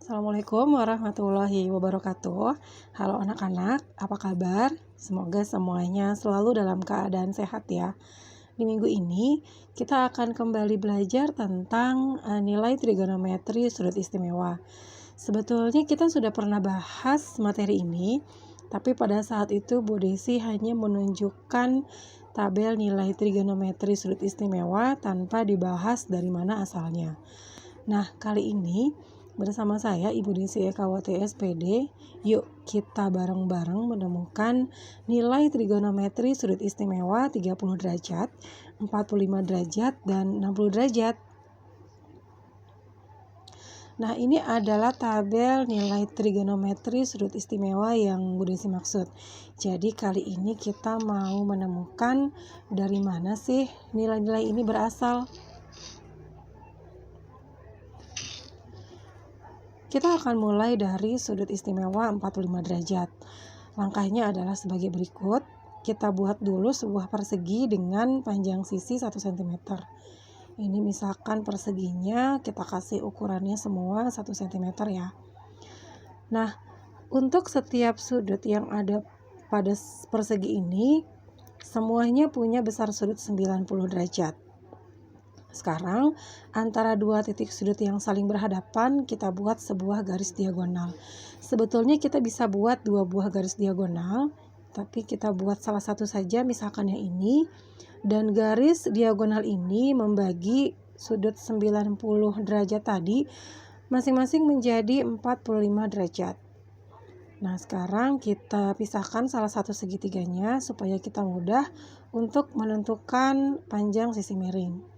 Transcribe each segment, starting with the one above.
Assalamualaikum warahmatullahi wabarakatuh. Halo anak-anak, apa kabar? Semoga semuanya selalu dalam keadaan sehat ya. Di minggu ini kita akan kembali belajar tentang nilai trigonometri sudut istimewa. Sebetulnya kita sudah pernah bahas materi ini, tapi pada saat itu Bu Desi hanya menunjukkan tabel nilai trigonometri sudut istimewa tanpa dibahas dari mana asalnya. Nah, kali ini bersama saya Ibu Desi Ekawati SPD, yuk kita bareng-bareng menemukan nilai trigonometri sudut istimewa 30 derajat, 45 derajat, dan 60 derajat. Nah, ini adalah tabel nilai trigonometri sudut istimewa yang Bu Desi maksud. Jadi kali ini kita mau menemukan dari mana sih nilai-nilai ini berasal. Kita akan mulai dari sudut istimewa 45 derajat. Langkahnya adalah sebagai berikut. Kita buat dulu sebuah persegi dengan panjang sisi 1 cm. Ini misalkan perseginya kita kasih ukurannya semua 1 cm ya. Nah, untuk setiap sudut yang ada pada persegi ini, semuanya punya besar sudut 90 derajat. Sekarang, antara dua titik sudut yang saling berhadapan, kita buat sebuah garis diagonal. Sebetulnya kita bisa buat dua buah garis diagonal, tapi kita buat salah satu saja, misalkan yang ini. Dan garis diagonal ini membagi sudut 90 derajat tadi, masing-masing menjadi 45 derajat. Nah, sekarang kita pisahkan salah satu segitiganya, supaya kita mudah untuk menentukan panjang sisi miring.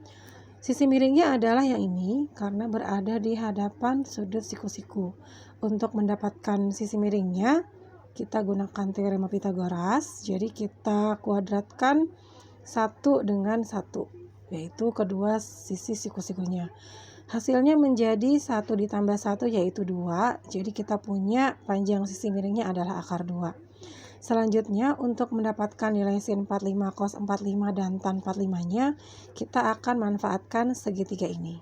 Sisi miringnya adalah yang ini karena berada di hadapan sudut siku-siku. Untuk mendapatkan sisi miringnya, kita gunakan teorema Pythagoras. Jadi kita kuadratkan 1 dengan 1, yaitu kedua sisi siku-sikunya. Hasilnya menjadi 1 ditambah 1 yaitu 2. Jadi kita punya panjang sisi miringnya adalah akar 2. Selanjutnya, untuk mendapatkan nilai sin 45, cos 45, dan tan 45-nya, kita akan manfaatkan segitiga ini.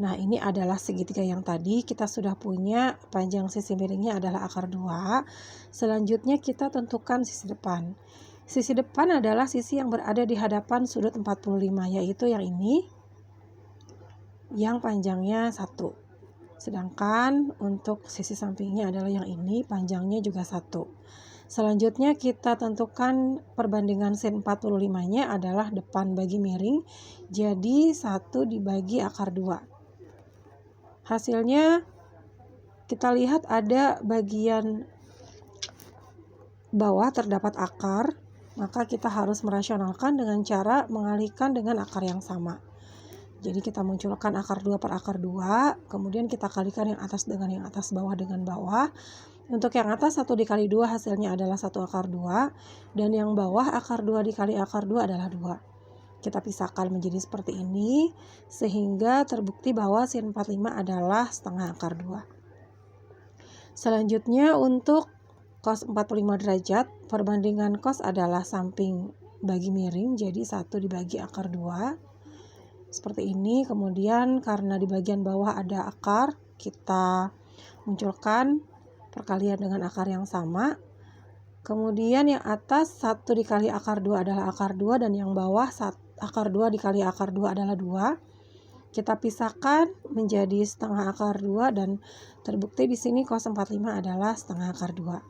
Nah, ini adalah segitiga yang tadi. Kita sudah punya panjang sisi miringnya adalah akar 2. Selanjutnya, kita tentukan sisi depan. Sisi depan adalah sisi yang berada di hadapan sudut 45, yaitu yang ini, yang panjangnya 1. Sedangkan untuk sisi sampingnya adalah yang ini, panjangnya juga 1. Selanjutnya kita tentukan perbandingan sin 45-nya adalah depan bagi miring, jadi 1 dibagi akar 2. Hasilnya kita lihat ada bagian bawah terdapat akar, maka kita harus merasionalkan dengan cara mengalihkan dengan akar yang sama. Jadi kita munculkan akar 2 per akar 2, kemudian kita kalikan yang atas dengan yang atas, bawah dengan bawah. Untuk yang atas 1 dikali 2 hasilnya adalah 1 akar 2, dan yang bawah akar 2 dikali akar 2 adalah 2. Kita pisahkan menjadi seperti ini, sehingga terbukti bahwa sin 45 adalah setengah akar 2. Selanjutnya untuk cos 45 derajat, perbandingan cos adalah samping bagi miring, jadi 1 dibagi akar 2. Seperti ini. Kemudian karena di bagian bawah ada akar, kita munculkan perkalian dengan akar yang sama. Kemudian yang atas 1 dikali akar 2 adalah akar 2, dan yang bawah akar 2 dikali akar 2 adalah 2. Kita pisahkan menjadi setengah akar 2, dan terbukti di sini cos 45 adalah setengah akar 2.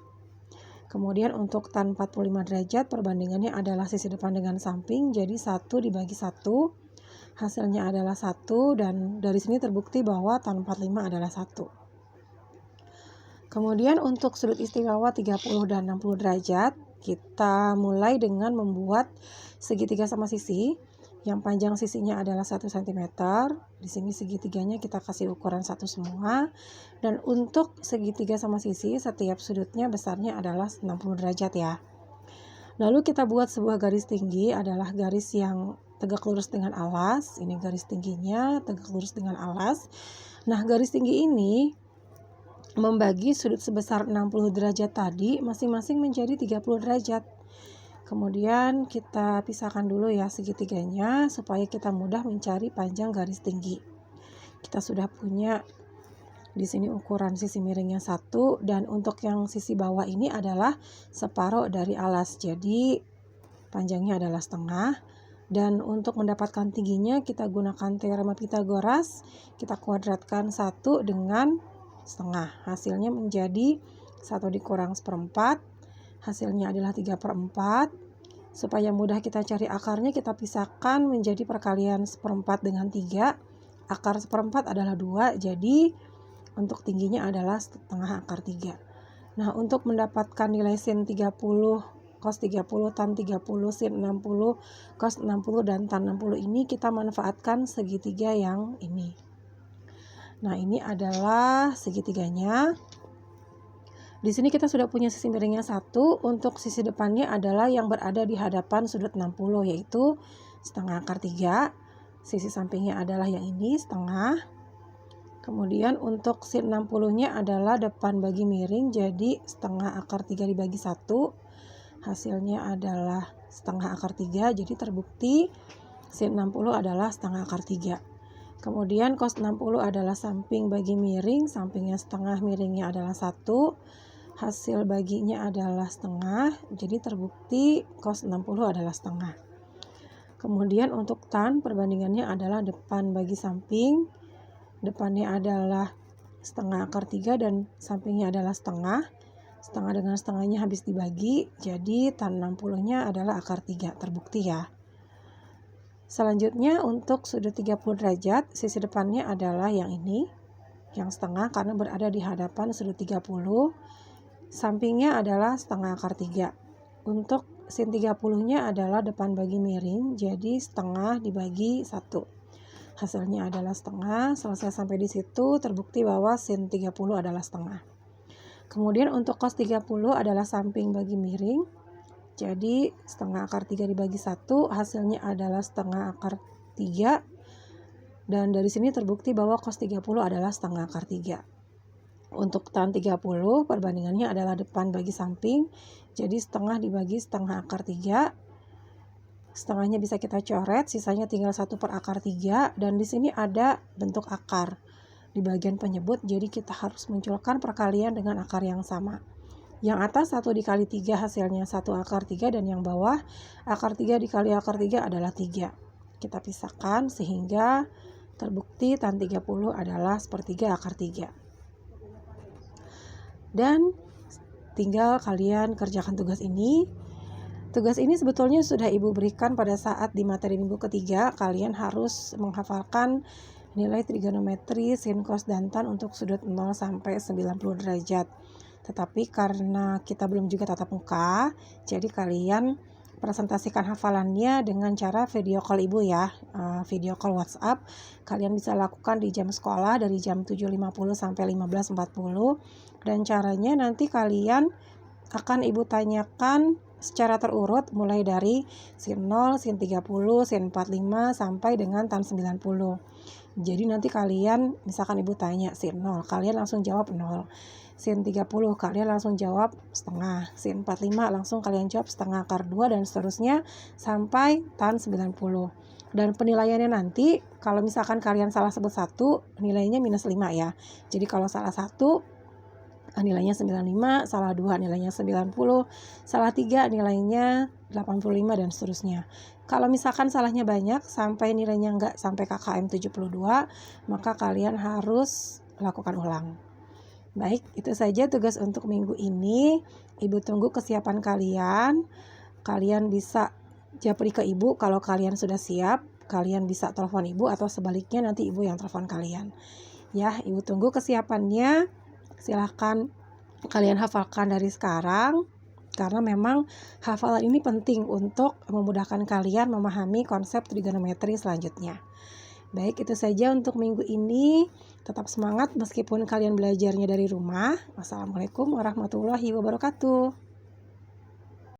Kemudian untuk tan 45 derajat, perbandingannya adalah sisi depan dengan samping, jadi 1 dibagi 1. Hasilnya adalah 1, dan dari sini terbukti bahwa tan 45 adalah 1. Kemudian untuk sudut istimewa 30 dan 60 derajat, kita mulai dengan membuat segitiga sama sisi. Yang panjang sisinya adalah 1 cm. Di sini segitiganya kita kasih ukuran 1 semua. Dan untuk segitiga sama sisi, setiap sudutnya besarnya adalah 60 derajat ya. Lalu kita buat sebuah garis tinggi, adalah garis yang tegak lurus dengan alas. Ini garis tingginya tegak lurus dengan alas. Nah, garis tinggi ini membagi sudut sebesar 60 derajat tadi masing-masing menjadi 30 derajat. Kemudian kita pisahkan dulu ya segitiganya supaya kita mudah mencari panjang garis tinggi. Kita sudah punya Di sini ukuran sisi miringnya 1 dan untuk yang sisi bawah ini adalah separuh dari alas. Jadi panjangnya adalah setengah. Dan untuk mendapatkan tingginya kita gunakan teorema Pythagoras. Kita kuadratkan 1 dengan setengah. Hasilnya menjadi 1 dikurang 1/4. Hasilnya adalah 3/4. Supaya mudah kita cari akarnya, kita pisahkan menjadi perkalian 1/4 dengan 3. Akar 1/4 adalah 2, jadi untuk tingginya adalah setengah akar 3. Nah, untuk mendapatkan nilai sin 30, cos 30, tan 30, sin 60, cos 60, dan tan 60 ini kita manfaatkan segitiga yang ini. Nah, ini adalah segitiganya. Di sini kita sudah punya sisi miringnya 1. Untuk sisi depannya adalah yang berada di hadapan sudut 60, yaitu setengah akar 3. Sisi sampingnya adalah yang ini, setengah. Kemudian untuk sin 60-nya adalah depan bagi miring, jadi setengah akar 3 dibagi 1. Hasilnya adalah setengah akar 3, jadi terbukti sin 60 adalah setengah akar 3. Kemudian cos 60 adalah samping bagi miring, sampingnya setengah, miringnya adalah 1. Hasil baginya adalah setengah, jadi terbukti cos 60 adalah setengah. Kemudian untuk tan, perbandingannya adalah depan bagi samping. Depannya adalah setengah akar 3 dan sampingnya adalah setengah. Setengah dengan setengahnya habis dibagi, jadi tan 60-nya adalah akar 3, terbukti ya. Selanjutnya untuk sudut 30 derajat, sisi depannya adalah yang ini, yang setengah karena berada di hadapan sudut 30. Sampingnya adalah setengah akar 3. Untuk sin 30-nya adalah depan bagi miring, jadi setengah dibagi 1. Hasilnya adalah setengah. Selesai sampai di situ, terbukti bahwa sin 30 adalah setengah. Kemudian untuk cos 30 adalah samping bagi miring. Jadi setengah akar 3 dibagi 1, hasilnya adalah setengah akar 3. Dan dari sini terbukti bahwa cos 30 adalah setengah akar 3. Untuk tan 30, perbandingannya adalah depan bagi samping. Jadi setengah dibagi setengah akar 3. Setengahnya bisa kita coret, sisanya tinggal 1 per akar 3. Dan di sini ada bentuk akar di bagian penyebut, jadi kita harus munculkan perkalian dengan akar yang sama. Yang atas 1 dikali 3 hasilnya 1 akar 3, dan yang bawah akar 3 dikali akar 3 adalah 3. Kita pisahkan sehingga terbukti tan 30 adalah 1/3 akar 3. Dan tinggal kalian kerjakan tugas ini. Tugas ini sebetulnya sudah Ibu berikan pada saat di materi minggu ketiga. Kalian harus menghafalkan nilai trigonometri, sin, cos, dan tan untuk sudut 0 sampai 90 derajat. Tetapi karena kita belum juga tatap muka, jadi kalian presentasikan hafalannya dengan cara video call Ibu ya, video call WhatsApp. Kalian bisa lakukan di jam sekolah dari jam 7.50 sampai 15.40. Dan caranya nanti kalian akan Ibu tanyakan secara terurut mulai dari sin 0, sin 30, sin 45 sampai dengan tan 90. Jadi nanti kalian misalkan Ibu tanya sin 0, kalian langsung jawab 0. Sin 30 kalian langsung jawab setengah. Sin 45 langsung kalian jawab setengah akar 2 dan seterusnya sampai tan 90. Dan penilaiannya nanti kalau misalkan kalian salah sebut 1, nilainya minus 5 ya. Jadi kalau salah 1 nilainya 95, salah 2 nilainya 90, salah 3 nilainya 85 dan seterusnya. Kalau misalkan salahnya banyak sampai nilainya enggak sampai KKM 72, maka kalian harus lakukan ulang. Baik, itu saja tugas untuk minggu ini. Ibu tunggu kesiapan kalian. Kalian bisa japri ke Ibu kalau kalian sudah siap. Kalian bisa telepon Ibu atau sebaliknya nanti Ibu yang telepon kalian. Ya, Ibu tunggu kesiapannya. Silahkan kalian hafalkan dari sekarang, karena memang hafalan ini penting untuk memudahkan kalian memahami konsep trigonometri selanjutnya. Baik, itu saja untuk minggu ini. Tetap semangat meskipun kalian belajarnya dari rumah. Wassalamualaikum warahmatullahi wabarakatuh.